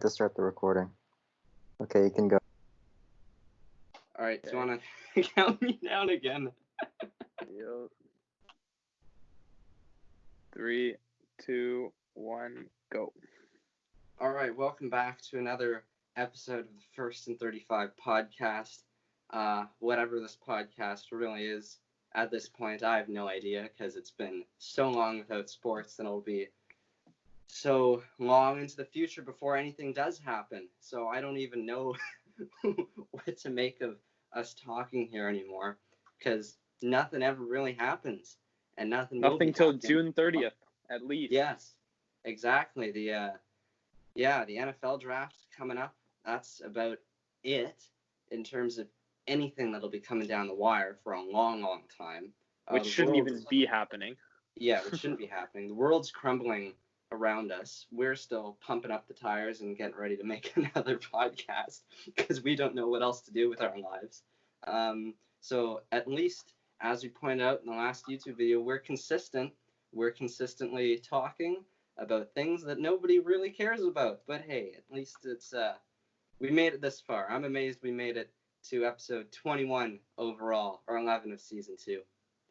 to start the recording. Okay, you can go. All right, do you want to count me down again? Yep. 3, 2, 1, go. All right, welcome back to another episode of the First and 35 podcast. Whatever this podcast really is at this point, I have no idea because it's been so long without sports, and it'll be so long into the future before anything does happen. So I don't even know what to make of us talking here anymore because nothing ever really happens, and nothing till June 30th, at least. Yes, exactly. The NFL draft coming up. That's about it in terms of anything that'll be coming down the wire for a long, long time. Which shouldn't even be happening. Yeah, which shouldn't be happening. The world's crumbling around us. We're still pumping up the tires and getting ready to make another podcast because we don't know what else to do with our lives. So at least, as we pointed out in the last YouTube video, we're consistent. We're consistently talking about things that nobody really cares about. But hey, at least it's we made it this far. I'm amazed we made it to episode 21 overall, or 11 of season 2.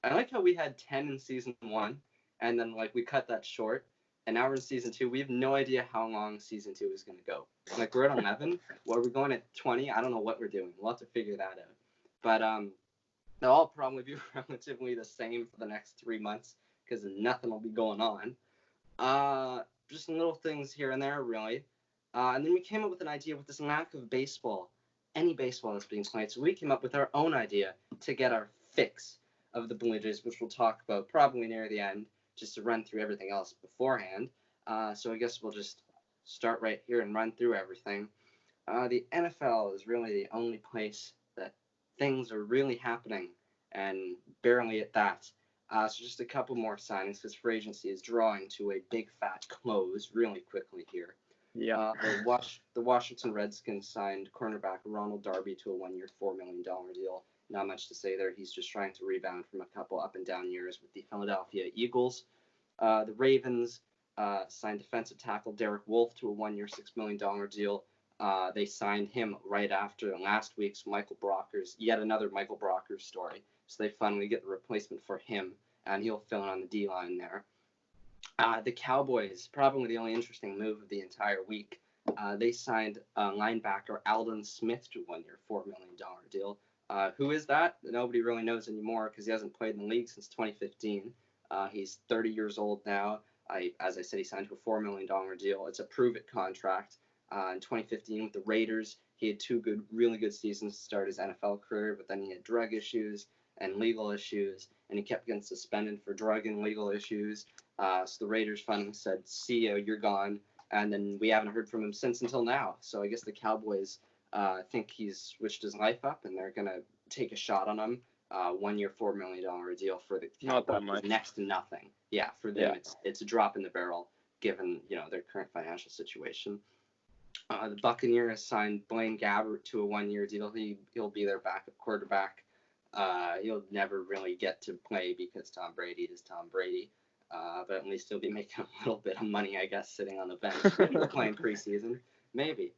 I like how we had 10 in season 1, and then we cut that short, and now we're in season 2. We have no idea how long season 2 is going to go. We're at 11. Well, are we going at 20? I don't know what we're doing. We'll have to figure that out. But they'll all probably be relatively the same for the next 3 months because nothing will be going on. Just little things here and there, really. And then we came up with an idea with this lack of baseball, any baseball that's being played. So we came up with our own idea to get our fix of the Blue Jays, which we'll talk about probably near the end, just to run through everything else beforehand. So I guess we'll just start right here and run through everything. The NFL is really the only place that things are really happening, and barely at that. So just a couple more signings because free agency is drawing to a big fat close really quickly here. Yeah. The Washington Redskins signed cornerback Ronald Darby to a 1-year, $4 million deal. Not much to say there. He's just trying to rebound from a couple up and down years with the Philadelphia Eagles. The Ravens signed defensive tackle Derek Wolfe to a 1-year, $6 million deal. They signed him right after last week's yet another Michael Brockers story. So they finally get the replacement for him, and he'll fill in on the D-line there. The Cowboys, probably the only interesting move of the entire week, they signed linebacker Aldon Smith to a 1-year, $4 million deal. Who is that? Nobody really knows anymore because he hasn't played in the league since 2015. He's 30 years old now. As I said, he signed to a $4 million deal. It's a prove-it contract. In 2015 with the Raiders, he had 2 really good seasons to start his NFL career, but then he had drug issues and legal issues, and he kept getting suspended for drug and legal issues. So the Raiders finally said, see ya, you're gone. And then we haven't heard from him since until now. So I guess the Cowboys think he's switched his life up, and they're going to take a shot on him. 1-year, $4 million deal for the Cowboys. Not that much. Next to nothing. Yeah, for them, it's a drop in the barrel, given their current financial situation. The Buccaneers signed Blaine Gabbert to a 1-year deal. He'll be their backup quarterback. He'll never really get to play because Tom Brady is Tom Brady. But at least he'll be making a little bit of money, I guess, sitting on the bench. Maybe playing preseason. Maybe.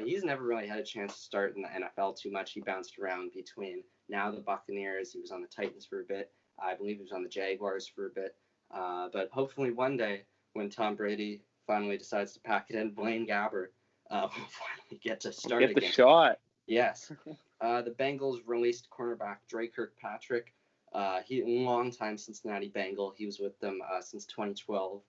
He's never really had a chance to start in the NFL too much. He bounced around between now the Buccaneers. He was on the Titans for a bit. I believe he was on the Jaguars for a bit. But hopefully one day when Tom Brady finally decides to pack it in, Blaine Gabbert will finally get to start again. Get the shot. Yes. The Bengals released cornerback Dre Kirkpatrick. He long-time Cincinnati Bengal. He was with them since 2012.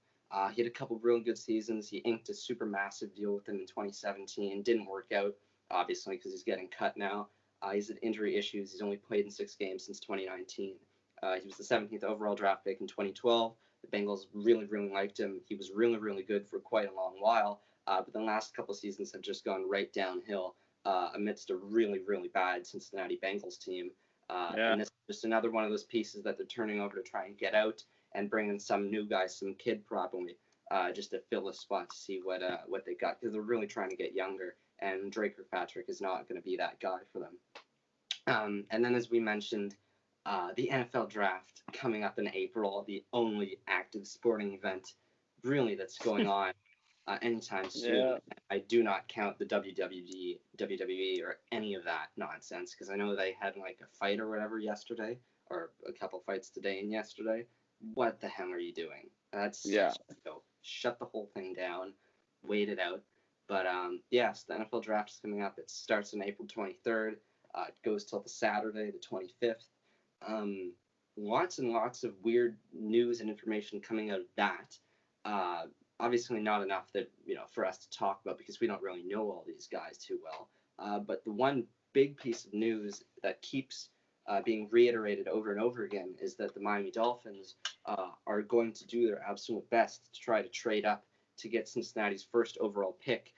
He had a couple really good seasons. He inked a super massive deal with them in 2017. Didn't work out, obviously, because he's getting cut now. He's had injury issues. He's only played in 6 games since 2019. He was the 17th overall draft pick in 2012. The Bengals really, really liked him. He was really, really good for quite a long while. But the last couple of seasons have just gone right downhill amidst a really, really bad Cincinnati Bengals team. And this is just another one of those pieces that they're turning over to try and get out and bring in some new guy, some kid probably, just to fill a spot to see what they got, because they're really trying to get younger, and Dre Kirkpatrick is not going to be that guy for them. And then, as we mentioned, the NFL draft coming up in April, the only active sporting event really that's going on anytime soon. Yeah. I do not count the WWE or any of that nonsense, because I know they had like a fight or whatever yesterday, or a couple fights today and yesterday. What the hell are you doing? That's Yeah. such a joke. Shut the whole thing down. Wait it out. But yes, the NFL draft is coming up. It starts on April 23rd. It goes till the Saturday, the 25th. Lots and lots of weird news and information coming out of that. Obviously not enough that, for us to talk about, because we don't really know all these guys too well. But the one big piece of news that keeps being reiterated over and over again is that the Miami Dolphins are going to do their absolute best to try to trade up to get Cincinnati's first overall pick,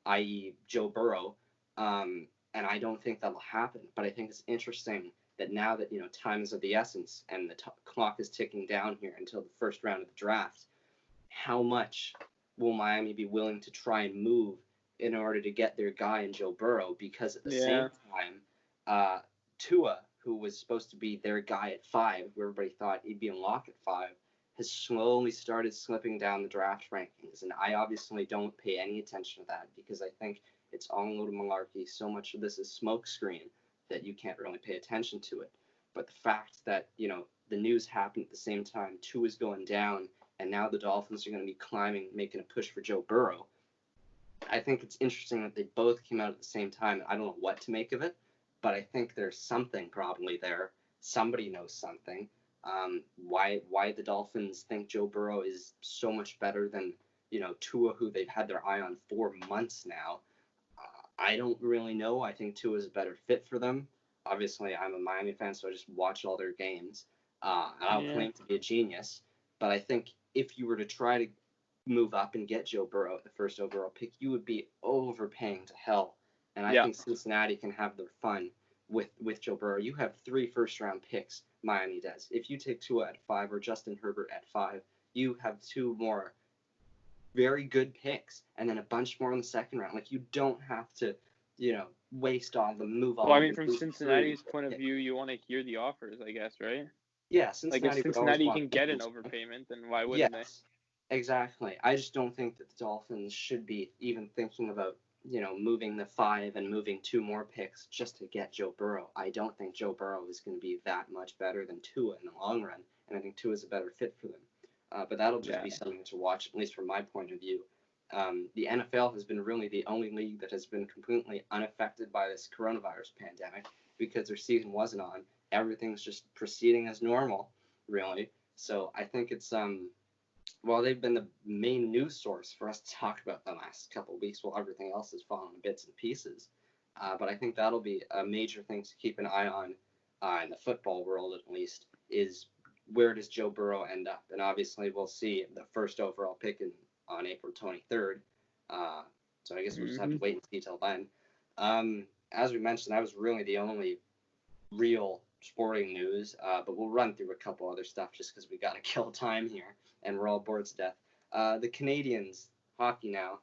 i.e. Joe Burrow. And I don't think that'll happen, but I think it's interesting that now that, time is of the essence and the clock is ticking down here until the first round of the draft, how much will Miami be willing to try and move in order to get their guy in Joe Burrow? Because at the same time, Tua, who was supposed to be their guy at 5, who everybody thought he'd be in lock at 5, has slowly started slipping down the draft rankings. And I obviously don't pay any attention to that, because I think it's all a load of malarkey. So much of this is smokescreen that you can't really pay attention to it. But the fact that, the news happened at the same time, Tua's going down, and now the Dolphins are going to be climbing, making a push for Joe Burrow. I think it's interesting that they both came out at the same time. I don't know what to make of it, but I think there's something probably there. Somebody knows something. Why the Dolphins think Joe Burrow is so much better than, Tua, who they've had their eye on for months now. I don't really know. I think Tua is a better fit for them. Obviously, I'm a Miami fan, so I just watch all their games. And I don't claim to be a genius, but I think if you were to try to move up and get Joe Burrow at the first overall pick, you would be overpaying to hell. And I think Cincinnati can have their fun with Joe Burrow. You have 3 first-round picks, Miami does. If you take Tua at 5 or Justin Herbert at 5, you have 2 more very good picks, and then a bunch more in the second round. Like, you don't have to, waste all the move on. Well, I mean, from Cincinnati's point of view, you want to hear the offers, I guess, right? Yeah, Cincinnati. Like, if Cincinnati can get an overpayment, then why wouldn't they? Exactly. I just don't think that the Dolphins should be even thinking about, moving the 5 and moving 2 more picks just to get Joe Burrow. I don't think Joe Burrow is going to be that much better than Tua in the long run, and I think Tua is a better fit for them. But that'll just be something to watch, at least from my point of view. The NFL has been really the only league that has been completely unaffected by this coronavirus pandemic, because their season wasn't on. Everything's just proceeding as normal, really. So I think it's while they've been the main news source for us to talk about the last couple of weeks, while everything else has fallen to bits and pieces. But I think that'll be a major thing to keep an eye on in the football world, at least, is where does Joe Burrow end up? And obviously we'll see the first overall pick on April 23rd. So I guess we'll just have to wait and see till then. As we mentioned, that was really the only real sporting news, but we'll run through a couple other stuff just because we got to kill time here, and we're all bored to death. The Canadians, hockey now,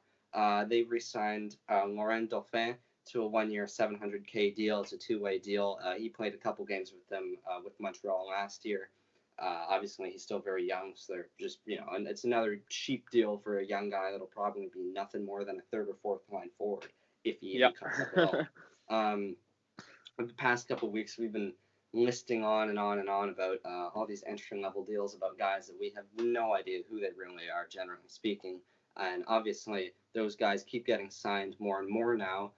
they've re-signed Laurent Dauphin to a 1-year $700K deal. It's a 2-way deal. He played a couple games with them with Montreal last year. Obviously, he's still very young, so they're just, and it's another cheap deal for a young guy that'll probably be nothing more than a 3rd or 4th line forward if he even comes up at all. The past couple of weeks, we've been listing on and on and on about all these entry-level deals about guys that we have no idea who they really are, generally speaking. And obviously, those guys keep getting signed more and more now.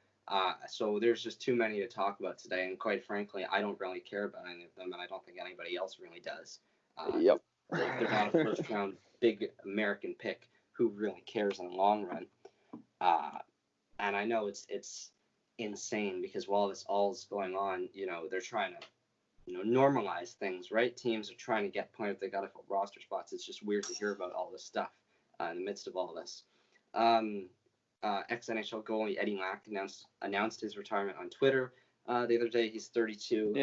So there's just too many to talk about today. And quite frankly, I don't really care about any of them, and I don't think anybody else really does. They're not a first-round big American pick. Who really cares in the long run? And I know it's insane, because while this all is going on, they're trying to, normalize things, right? Teams are trying to get point if they got to fill roster spots. It's just weird to hear about all this stuff in the midst of all this. Ex-NHL goalie Eddie Lack announced his retirement on Twitter the other day. He's 32.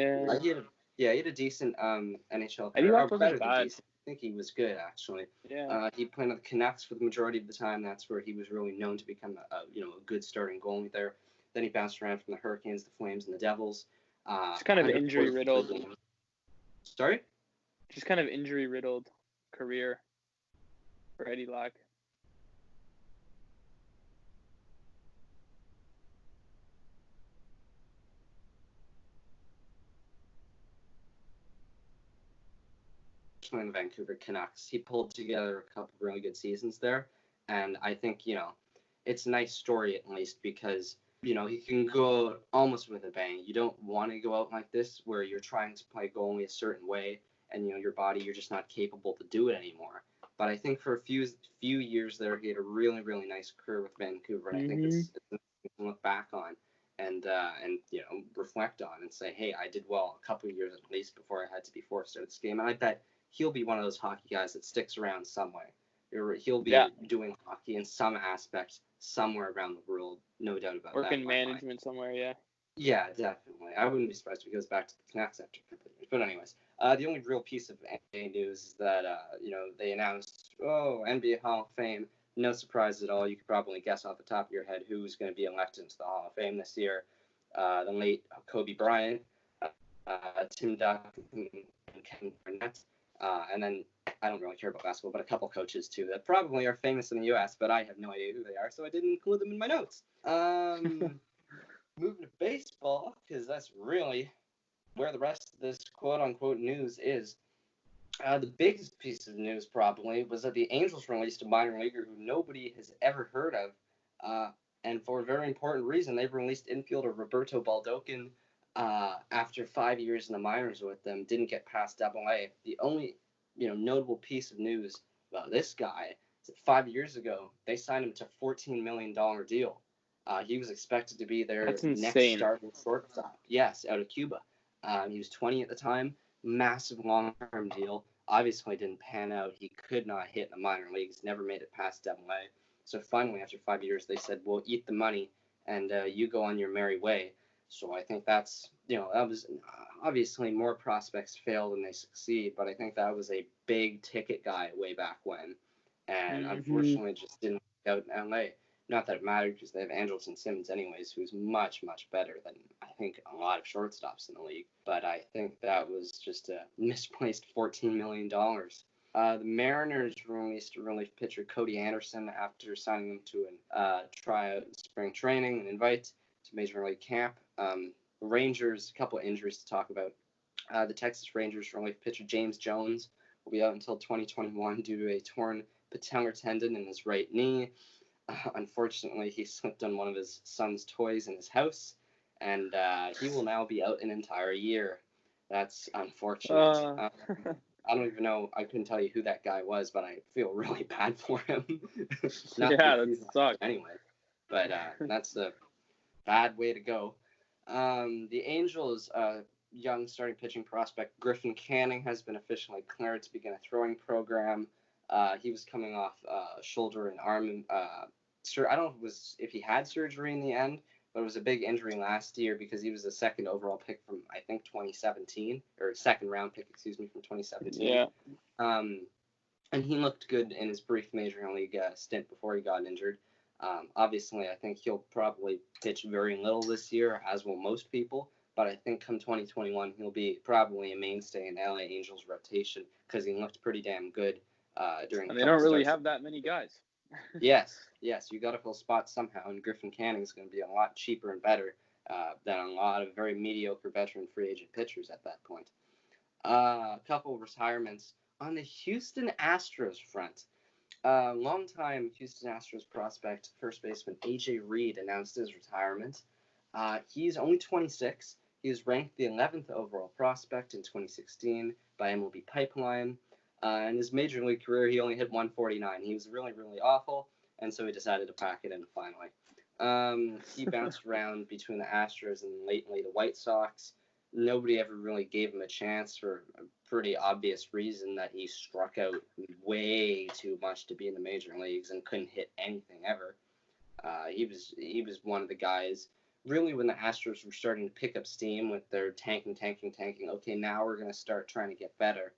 He had a decent NHL career. Eddie Lack wasn't bad. Decent. I think he was good, actually. Yeah. He played on the Canucks for the majority of the time. That's where he was really known to become a good starting goalie there. Then he bounced around from the Hurricanes, the Flames, and the Devils. Just kind of injury-riddled. Sorry? Just kind of injury-riddled career for Eddie Lack. in the Vancouver Canucks. He pulled together a couple really good seasons there, and I think, it's a nice story at least because, he can go out almost with a bang. You don't want to go out like this where you're trying to play goalie a certain way and, your body, you're just not capable to do it anymore. But I think for a few years there, he had a really, really nice career with Vancouver, and I think it's something to look back on and reflect on and say, hey, I did well a couple of years at least before I had to be forced out of this game. And I bet he'll be one of those hockey guys that sticks around some way. He'll be doing hockey in some aspect somewhere around the world, no doubt about that. Work in management somewhere, yeah. Yeah, definitely. I wouldn't be surprised if he goes back to the Canucks after a couple of years. But anyways, the only real piece of NBA news is that, they announced, NBA Hall of Fame. No surprise at all. You could probably guess off the top of your head who's going to be elected into the Hall of Fame this year. The late Kobe Bryant, Tim Duncan, and Kevin Garnett. And then I don't really care about basketball, but a couple coaches too that probably are famous in the U.S., but I have no idea who they are, so I didn't include them in my notes. Moving to baseball, because that's really where the rest of this quote-unquote news is. The biggest piece of news probably was that the Angels released a minor leaguer who nobody has ever heard of, and for a very important reason. They've released infielder Roberto Baldokin after 5 years in the minors with them. Didn't get past Double-A. The only notable piece of news about this guy is that 5 years ago they signed him to a $14 million deal. He was expected to be their next starting shortstop. Yes, out of Cuba. He was 20 at the time. Massive long-term deal. Obviously didn't pan out. He could not hit in the minor leagues. Never made it past Double-A. So finally, after 5 years, they said, "We'll eat the money, and you go on your merry way." So I think that's, that was obviously more prospects fail than they succeed, but I think that was a big ticket guy way back when, and unfortunately just didn't work out in LA. Not that it mattered because they have Andrelton Simmons anyways, who's much, much better than I think a lot of shortstops in the league. But I think that was just a misplaced $14 million. The Mariners released a relief pitcher, Cody Anderson, after signing him to a tryout in spring training and invite to Major League Camp. Rangers, a couple of injuries to talk about. The Texas Rangers relief pitcher James Jones will be out until 2021 due to a torn patellar tendon in his right knee. Unfortunately, he slipped on one of his son's toys in his house, and he will now be out an entire year. That's unfortunate. I don't even know. I couldn't tell you who that guy was, but I feel really bad for him. That sucks. Anyway, but that's a bad way to go. The Angels' young starting pitching prospect Griffin Canning has been officially cleared to begin a throwing program. He was coming off shoulder and arm. I don't know if he had surgery in the end, but it was a big injury last year because he was the second overall pick from, I think, 2017, or second round pick, from 2017. Yeah. And he looked good in his brief Major League stint before he got injured. Obviously, I think he'll probably pitch very little this year, as will most people. But I think come 2021, he'll be probably a mainstay in LA Angels rotation because he looked pretty damn good during. And they don't really have that many guys. Yes, you got to fill spots somehow, and Griffin Canning is going to be a lot cheaper and better than a lot of very mediocre veteran free agent pitchers at that point. A couple of retirements on the Houston Astros front. Longtime Houston Astros prospect, first baseman AJ Reed, announced his retirement. He's only 26. He was ranked the 11th overall prospect in 2016 by MLB Pipeline. In his major league career, he only hit 149. He was really, really awful, and so he decided to pack it in finally. He bounced around between the Astros and lately the White Sox. Nobody ever really gave him a chance for a pretty obvious reason that he struck out way too much to be in the major leagues and couldn't hit anything ever. He was one of the guys, really, when the Astros were starting to pick up steam with their tanking. Okay, now we're going to start trying to get better.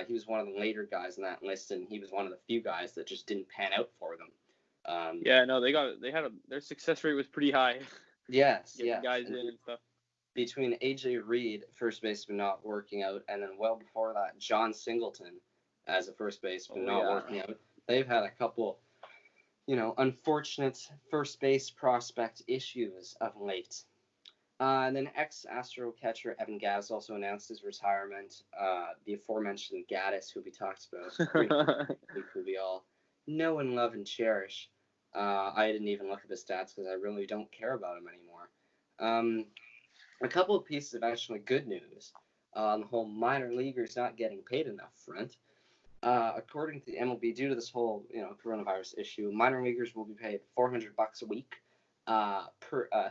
He was one of the later guys in that list, and he was one of the few guys that just didn't pan out for them. Their success rate was pretty high. Yes, Getting guys in and stuff. Between AJ Reed, first baseman, not working out, and then well before that, John Singleton as a first baseman working out, they've had a couple, unfortunate first base prospect issues of late. And then ex-Astro catcher Evan Gattis also announced his retirement. The aforementioned Gattis, who we talked about, who we all know and love and cherish. I didn't even look at the stats because I really don't care about him anymore. A couple of pieces of actually good news on the whole minor leaguers not getting paid enough front. According to the MLB, due to this whole coronavirus issue, minor leaguers will be paid $400 a week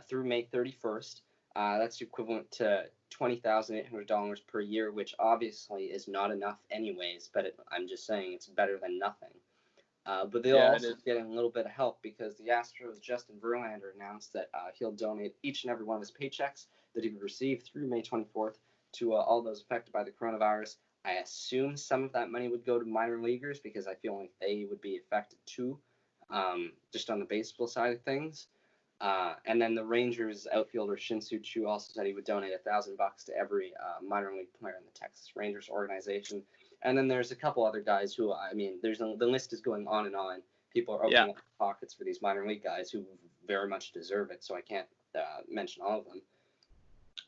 through May 31st. That's equivalent to $20,800 per year, which obviously is not enough anyways, but I'm just saying it's better than nothing. But they'll also get a little bit of help because the Astros' Justin Verlander announced that he'll donate each and every one of his paychecks that he would receive through May 24th to all those affected by the coronavirus. I assume some of that money would go to minor leaguers because I feel like they would be affected too, just on the baseball side of things. And then the Rangers outfielder Shin-Soo Choo also said he would donate $1,000 to every minor league player in the Texas Rangers organization. And then there's a couple other guys who, the list is going on and on. People are opening up pockets for these minor league guys who very much deserve it, so I can't mention all of them.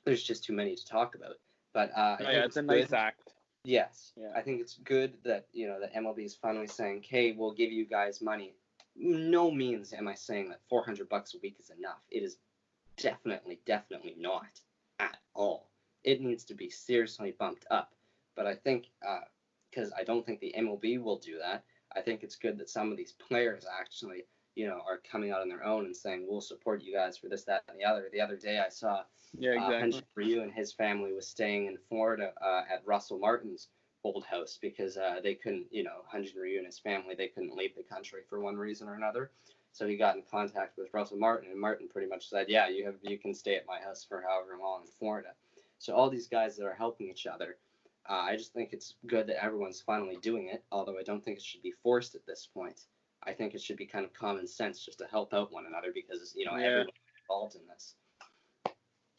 There's just too many to talk about. But it's a nice act. Yes. Yeah. I think it's good that, the MLB is finally saying, hey, we'll give you guys money. No means am I saying that $400 a week is enough. It is definitely not at all. It needs to be seriously bumped up. But I think, because I don't think the MLB will do that, I think it's good that some of these players actually, are coming out on their own and saying, we'll support you guys for this, that, and the other. The other day I saw Hunter Ryu and his family was staying in Florida at Russell Martin's old house because they couldn't, Hunter Ryu and his family, they couldn't leave the country for one reason or another. So he got in contact with Russell Martin, and Martin pretty much said, yeah, you can stay at my house for however long in Florida. So all these guys that are helping each other, I just think it's good that everyone's finally doing it, although I don't think it should be forced at this point. I think it should be kind of common sense just to help out one another because, everyone's involved in this.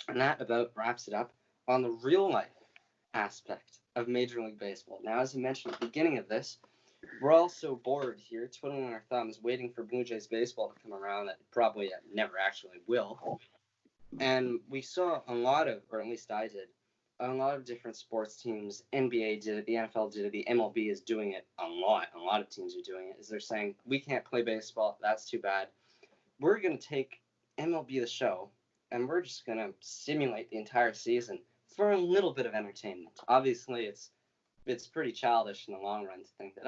And that about wraps it up on the real life aspect of Major League Baseball. Now, as I mentioned at the beginning of this, we're all so bored here, twiddling our thumbs, waiting for Blue Jays baseball to come around that probably never actually will. And we saw a lot of, or at least I did, a lot of different sports teams. NBA did it, the NFL did it, the MLB is doing it a lot. A lot of teams are doing it. Is they're saying, we can't play baseball, that's too bad. We're going to take MLB the show, and we're just going to simulate the entire season for a little bit of entertainment. Obviously, it's pretty childish in the long run to think that,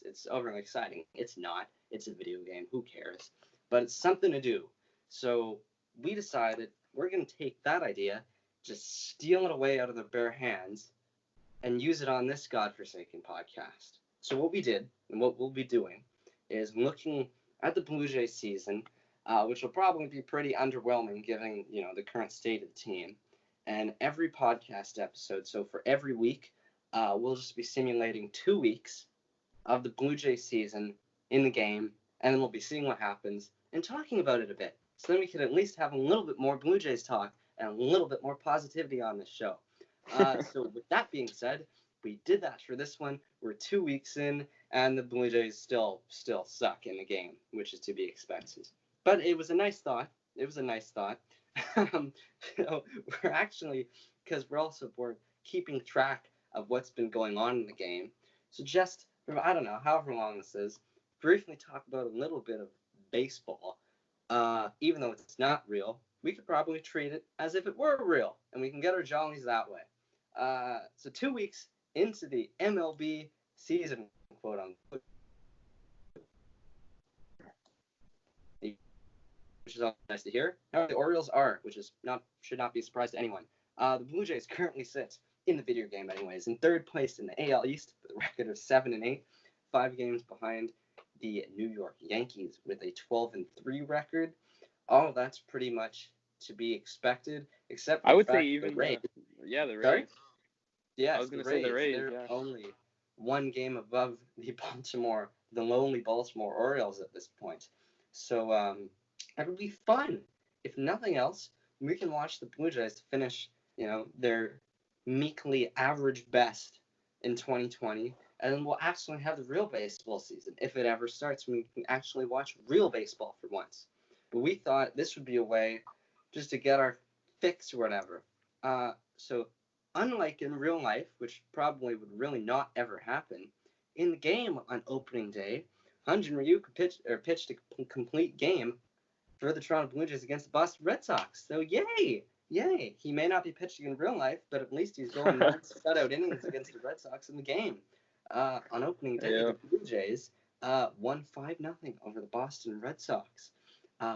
it's overly exciting. It's not. It's a video game. Who cares? But it's something to do. So we decided we're going to take that idea, just steal it away out of their bare hands, and use it on this godforsaken podcast. So what we did, and what we'll be doing, is looking at the Blue Jays season, which will probably be pretty underwhelming given, the current state of the team. And every podcast episode, so for every week, we'll just be simulating 2 weeks of the Blue Jays season in the game, and then we'll be seeing what happens and talking about it a bit. So then we can at least have a little bit more Blue Jays talk and a little bit more positivity on this show. So with that being said, we did that for this one. We're 2 weeks in, and the Blue Jays still suck in the game, which is to be expected. But it was a nice thought. We're actually, because we're also bored, keeping track of what's been going on in the game. So just, I don't know, however long this is, briefly talk about a little bit of baseball. Even though it's not real, we could probably treat it as if it were real, and we can get our jollies that way. So 2 weeks into the MLB season, quote unquote, which is all nice to hear. How the Orioles are, which should not be a surprise to anyone. The Blue Jays currently sit in the video game, anyways, in third place in the AL East with a record of 7-8, 5 games behind the New York Yankees with a 12-3 record. All of that's pretty much to be expected, except I would say even the Rays. The Rays. Sorry? Yes, I was going to say the Rays. They're only 1 game above the lonely Baltimore Orioles at this point. So that would be fun. If nothing else, we can watch the Blue Jays finish, their meekly average best in 2020, and then we'll actually have the real baseball season if it ever starts. We can actually watch real baseball for once. But we thought this would be a way just to get our fix or whatever. So unlike in real life, which probably would really not ever happen, in the game on opening day, Hyun-Jin Ryu pitched a complete game for the Toronto Blue Jays against the Boston Red Sox. So yay! He may not be pitching in real life, but at least he's going 9 shutout innings against the Red Sox in the game. On opening day, the Blue Jays won 5-0 over the Boston Red Sox,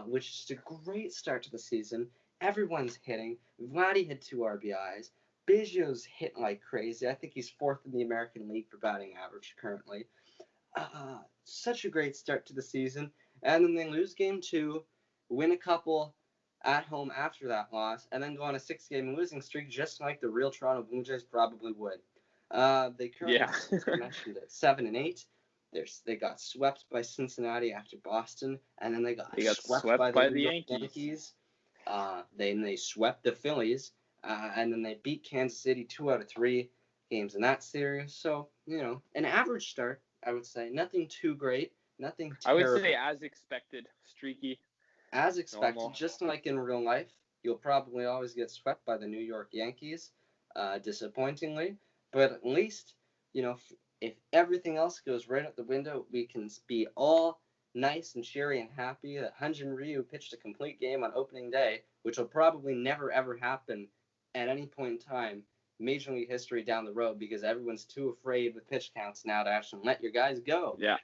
which is a great start to the season. Everyone's hitting. Vladdy had 2 RBIs. Biggio's hitting like crazy. I think he's 4th in the American League for batting average currently. Such a great start to the season. And then they lose game 2, win a couple at home after that loss, and then go on a 6-game losing streak just like the real Toronto Blue Jays probably would. They currently, as I mentioned, at 7-8. They got swept by Cincinnati after Boston, and then they got swept by the Yankees. Then they swept the Phillies, and then they beat Kansas City 2 out of 3 games in that series. So, an average start, I would say. Nothing too great, nothing terrible. I would say as expected, streaky. As expected, just like in real life, you'll probably always get swept by the New York Yankees, disappointingly. But at least, if everything else goes right out the window, we can be all nice and cheery and happy that Hyun-Jin Ryu pitched a complete game on opening day, which will probably never, ever happen at any point in time, Major League history down the road, because everyone's too afraid with pitch counts now to actually let your guys go. Yeah.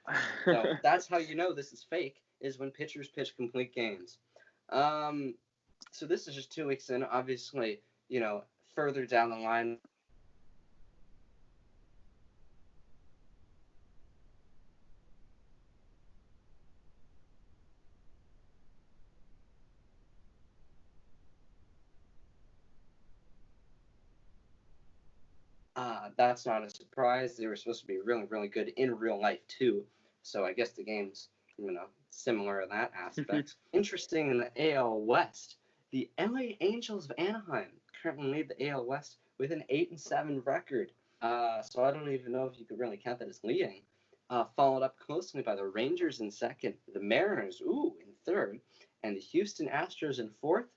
So that's how you know this is fake, is when pitchers pitch complete games. So this is just 2 weeks in. Obviously, further down the line, that's not a surprise. They were supposed to be really, really good in real life too. So I guess the game's, similar in that aspect. Interesting in the AL West, the LA Angels of Anaheim currently lead the AL West with an 8-7 record. So I don't even know if you could really count that as leading. Followed up closely by the Rangers in second, the Mariners, in third, and the Houston Astros in fourth.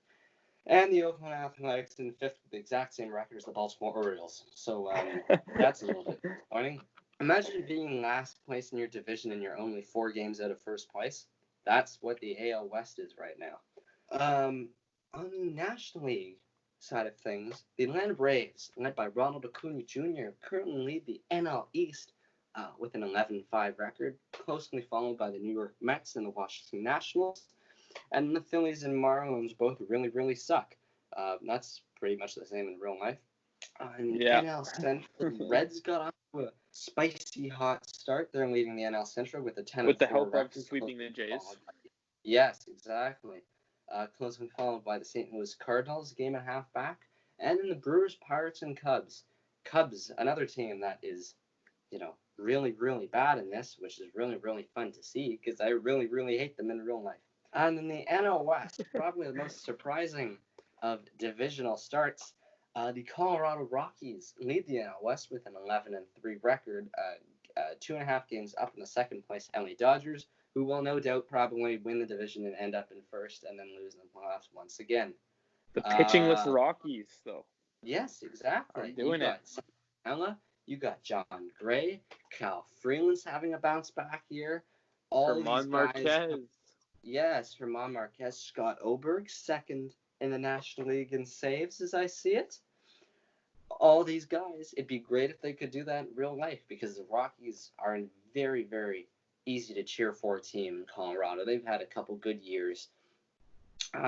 And the Oakland Athletics in fifth with the exact same record as the Baltimore Orioles. So that's a little bit disappointing. Imagine being last place in your division and you're only 4 games out of first place. That's what the AL West is right now. On the National League side of things, the Atlanta Braves, led by Ronald Acuna Jr., currently lead the NL East with an 11-5 record, closely followed by the New York Mets and the Washington Nationals. And the Phillies and Marlins both really, really suck. That's pretty much the same in real life. NL Central, the Reds got off to a spicy hot start. They're leading the NL Central with a 10-4 with the help record, of sweeping the Jays. Yes, exactly. Closely followed by the St. Louis Cardinals, a game and a half back. And then the Brewers, Pirates, and Cubs. Cubs, another team that is, really, really bad in this, which is really, really fun to see because I really, really hate them in real life. And then the NL West, probably the most surprising of divisional starts, the Colorado Rockies lead the NL West with an 11-3 record, 2.5 games up in the second place LA Dodgers, who will no doubt probably win the division and end up in first and then lose in the playoffs once again. The pitchingless Rockies, though. Yes, exactly. Doing it. Ella, you got John Gray, Cal Freeland's having a bounce back year. German Marquez. Yes, German Marquez. Scott Oberg, second in the National League in saves, as I see it. All these guys, it'd be great if they could do that in real life because the Rockies are a very, very easy to cheer for team in Colorado. They've had a couple good years.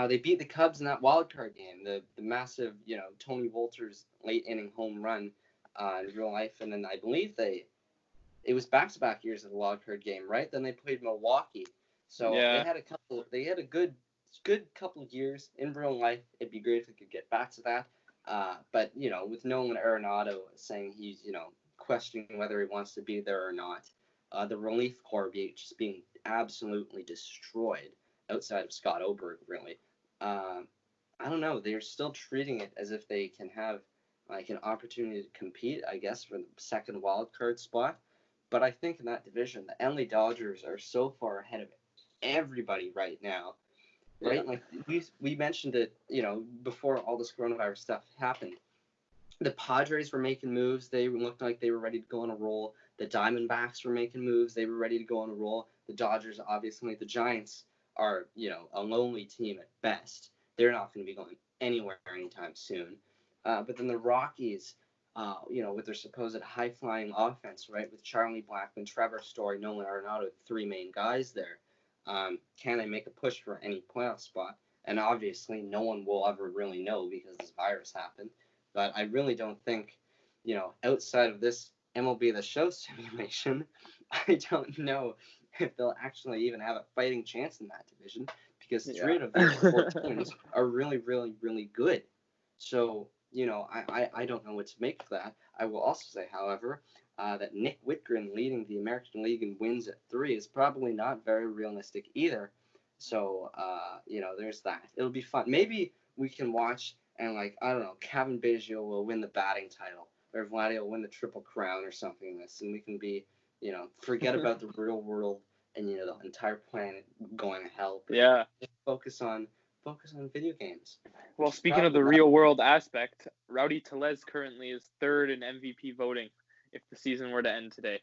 They beat the Cubs in that wild card game, the massive, Tony Wolters late inning home run in real life, and then I believe it was back-to-back years of the wild card game, right? Then they played Milwaukee, so they had a good couple of years in real life. It'd be great if they could get back to that, but with Nolan Arenado saying he's questioning whether he wants to be there or not, the relief corps just being absolutely destroyed. Outside of Scott Oberg, really. I don't know. They're still treating it as if they can have an opportunity to compete, I guess, for the second wild card spot. But I think in that division, the LA Dodgers are so far ahead of everybody right now right? Yeah. Like we mentioned it, before all this coronavirus stuff happened. The Padres were making moves. They looked like they were ready to go on a roll. The Diamondbacks were making moves. They were ready to go on a roll. The Dodgers, obviously, the Giants are, a lonely team at best. They're not going to be going anywhere anytime soon. But then the Rockies, with their supposed high-flying offense, right, with Charlie Blackmon, Trevor Story, Nolan Arenado, three main guys there, can they make a push for any playoff spot? And obviously, no one will ever really know because this virus happened. But I really don't think, outside of this MLB The Show simulation, I don't know if they'll actually even have a fighting chance in that division because three out of those four teams are really, really, really good. So, I don't know what to make of that. I will also say, however, that Nick Whitgren leading the American League in wins at 3 is probably not very realistic either. So, there's that. It'll be fun. Maybe we can watch and, I don't know, Kevin Biggio will win the batting title or Vladdy will win the Triple Crown or something in this, and we can be, forget about the real world and, the entire planet going to hell. Yeah. Just focus on video games. Well, speaking of the real world aspect, Rowdy Tellez currently is third in MVP voting if the season were to end today,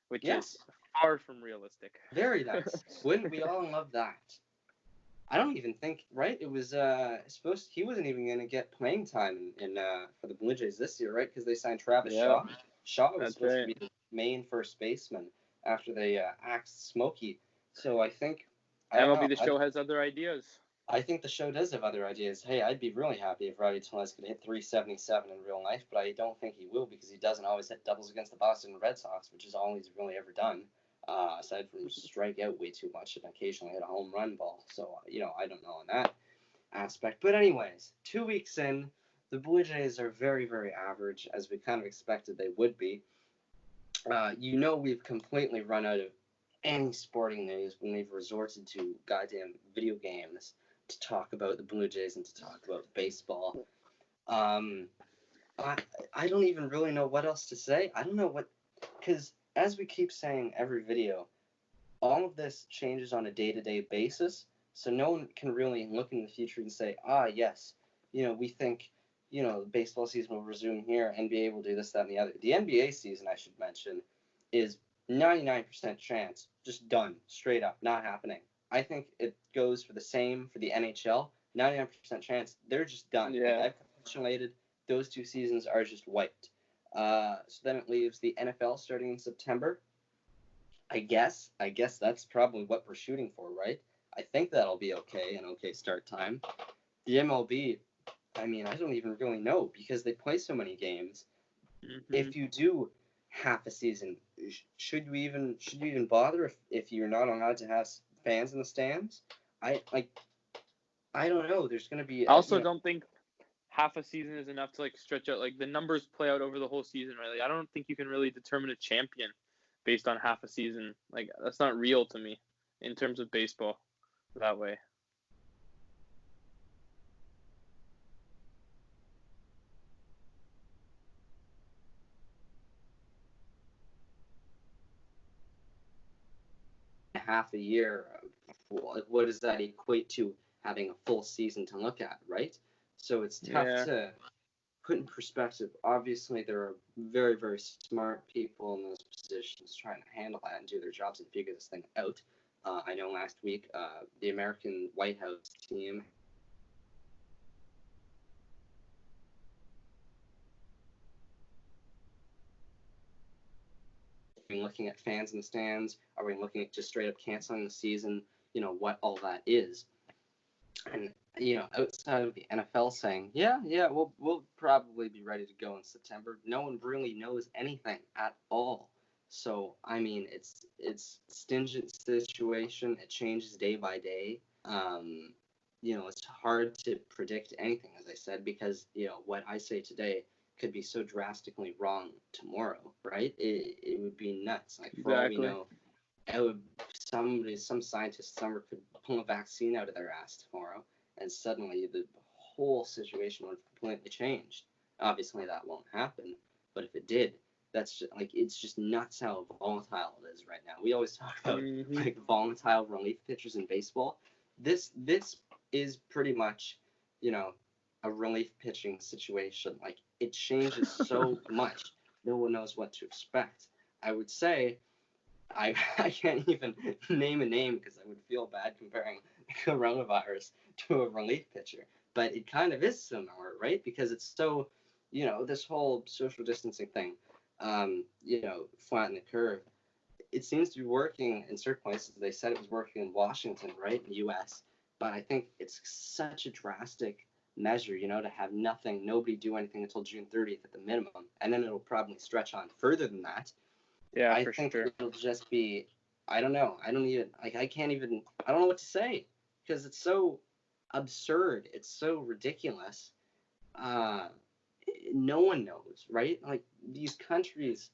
which is far from realistic. Very nice. Wouldn't we all love that? I don't even think, right? It was he wasn't even going to get playing time in for the Blue Jays this year, right? Because they signed Travis Shaw. Shaw was supposed to be the main first baseman after they axed Smokey. So I think MLB The Show has other ideas. I think the show does have other ideas. Hey, I'd be really happy if Rowdy Tellez could hit 377 in real life, but I don't think he will because he doesn't always hit doubles against the Boston Red Sox, which is all he's really ever done. Aside from strike out way too much and occasionally hit a home run ball. So, I don't know on that aspect. But anyways, 2 weeks in, the Blue Jays are very, very average, as we kind of expected they would be. We've completely run out of any sporting news when we've resorted to goddamn video games to talk about the Blue Jays and to talk about baseball. I don't even really know what else to say. I don't know what, because as we keep saying every video, all of this changes on a day-to-day basis, so no one can really look in the future and say, yes, we think, the baseball season will resume here, NBA will do this, that, and the other. The NBA season, I should mention, is 99% chance, just done, straight up, not happening. I think it goes for the same for the NHL, 99% chance, they're just done. Yeah. I've capitulated, those 2 seasons are just wiped. So then it leaves the NFL starting in September. I guess that's probably what we're shooting for, right? I think that'll be okay, an okay start time. The MLB, I don't even really know because they play so many games. Mm-hmm. If you do half a season, should you even bother if you're not allowed to have fans in the stands? I don't know. There's going to be. I also don't think half a season is enough to stretch out. The numbers play out over the whole season, really. I don't think you can really determine a champion based on half a season. That's not real to me in terms of baseball that way. Half a year, what does that equate to having a full season to look at, right? So it's tough to put in perspective. Obviously, there are very, very smart people in those positions trying to handle that and do their jobs and figure this thing out. I know last week, the American White House team are we looking at fans in the stands? Are we looking at just straight up canceling the season? What all that is. And, outside of the NFL saying, we'll probably be ready to go in September, no one really knows anything at all. So, it's stingent situation. It changes day by day. It's hard to predict anything, as I said, because, what I say today could be so drastically wrong tomorrow, right? It would be nuts. For all we know, some scientist somewhere could pull a vaccine out of their ass tomorrow, and suddenly the whole situation would have completely changed. Obviously, that won't happen, but if it did, that's just, it's just nuts how volatile it is right now. We always talk about volatile relief pitchers in baseball. This is pretty much, a relief pitching situation. Like, it changes so much. No one knows what to expect. I would say I can't even name a name because I would feel bad comparing coronavirus to a relief pitcher. But it kind of is similar, right? Because it's so, this whole social distancing thing, flatten the curve. It seems to be working in certain places. They said it was working in Washington, right, in the U.S. But I think it's such a drastic measure, to have nobody do anything until June 30th at the minimum, and then it'll probably stretch on further than that. Yeah, I for think sure. it'll just be, I don't know. I don't know what to say because it's so absurd. It's so ridiculous. No one knows, right? Like, these countries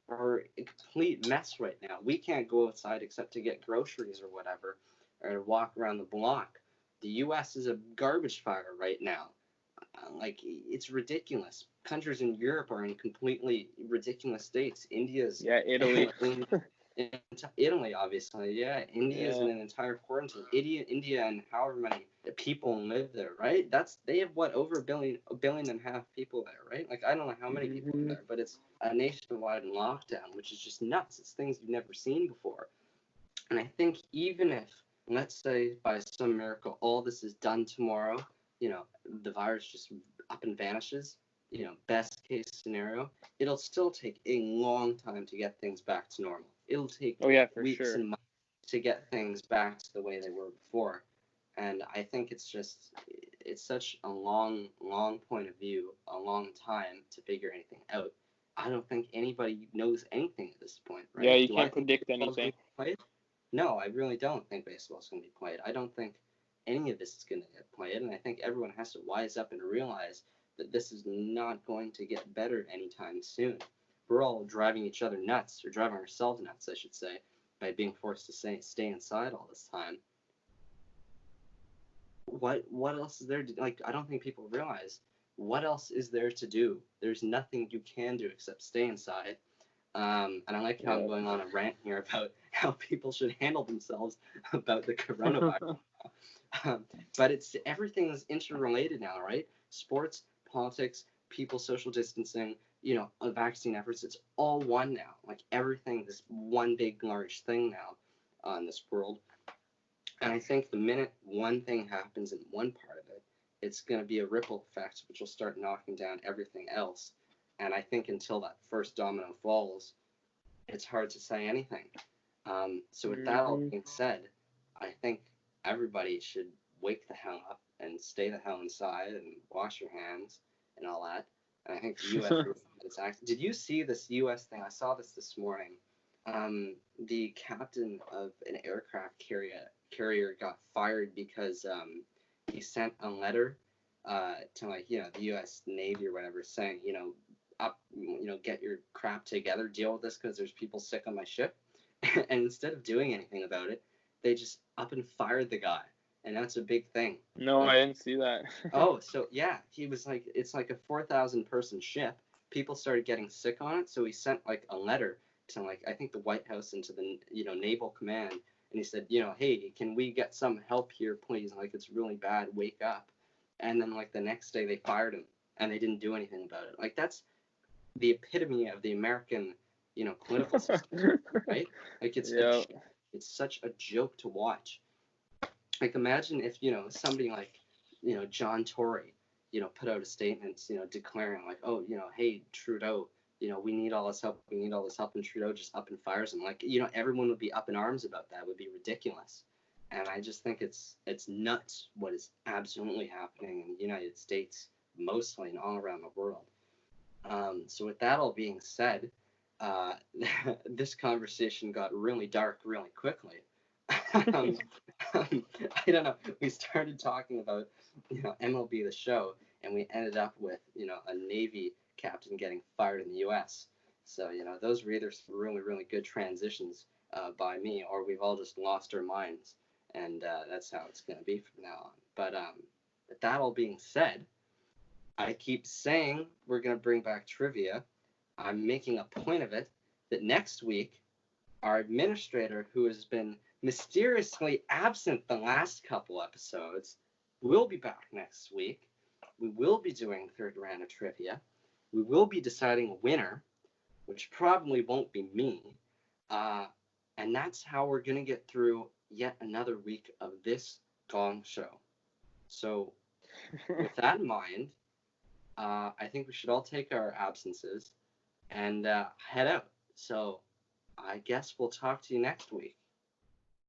are a complete mess right now. We can't go outside except to get groceries or whatever, or to walk around the block. The U.S. is a garbage fire right now. Like, it's ridiculous. Countries in Europe are in completely ridiculous states. India's Italy. Italy, obviously, yeah. India's Yeah. in an entire quarantine. India and however many people live there, right? They have what, over a billion and a half people there, right? Like, I don't know how many people are there, but it's a nationwide lockdown, which is just nuts. It's things you've never seen before. And I think even if, let's say, by some miracle, all this is done tomorrow, the virus just up and vanishes, best case scenario, it'll still take a long time to get things back to normal. It'll take weeks and months to get things back to the way they were before. And I think it's such a long point of view, a long time to figure anything out. I don't think anybody knows anything at this point, right? Yeah, you can't predict anything. No, I really don't think baseball's going to be played. I don't think any of this is going to get played, and I think everyone has to wise up and realize that this is not going to get better anytime soon. We're all driving each other nuts, or driving ourselves nuts, I should say, by being forced to stay inside all this time. What else is there to, I don't think people realize what else is there to do. There's nothing you can do except stay inside. And I like how I'm going on a rant here about how people should handle themselves about the coronavirus. But everything's interrelated now, right? Sports, politics, people social distancing, vaccine efforts, it's all one now. Like, everything is one big, large thing now in this world. And I think the minute one thing happens in one part of it, it's going to be a ripple effect, which will start knocking down everything else. And I think until that first domino falls, it's hard to say anything. So with that all being said, I think everybody should wake the hell up and stay the hell inside and wash your hands and all that. And I think the U.S. Did you see this U.S. thing? I saw this morning. The captain of an aircraft carrier got fired because he sent a letter to, the U.S. Navy or whatever, saying, get your crap together, deal with this because there's people sick on my ship. And instead of doing anything about it, they just up and fired the guy. And that's a big thing. No, I didn't see that. Oh, so yeah, he was like, it's like a 4,000 person ship. People started getting sick on it, so he sent a letter to I think the White House and to the Naval Command, and he said, hey, can we get some help here, please? It's really bad. Wake up. And then the next day they fired him, and they didn't do anything about it. That's the epitome of the American, political system, right? It's such a joke to watch. Imagine if, somebody John Tory, put out a statement, declaring oh, hey, Trudeau, we need all this help. And Trudeau just up and fires him. Everyone would be up in arms about that. It would be ridiculous. And I just think it's nuts what is absolutely happening in the United States, mostly, and all around the world. So with that all being said, this conversation got really dark really quickly. I don't know. We started talking about, MLB The Show, and we ended up with, a Navy captain getting fired in the U.S. So, those were either some really, really good transitions by me, or we've all just lost our minds, and that's how it's going to be from now on. But with that all being said, I keep saying we're going to bring back trivia. I'm making a point of it that next week, our administrator, who has been mysteriously absent the last couple episodes, We'll be back next week. We will be doing third round of trivia. We will be deciding a winner, which probably won't be me. And that's how we're going to get through yet another week of this Gong Show. So, with that in mind, I think we should all take our absences and head out. So, I guess we'll talk to you next week.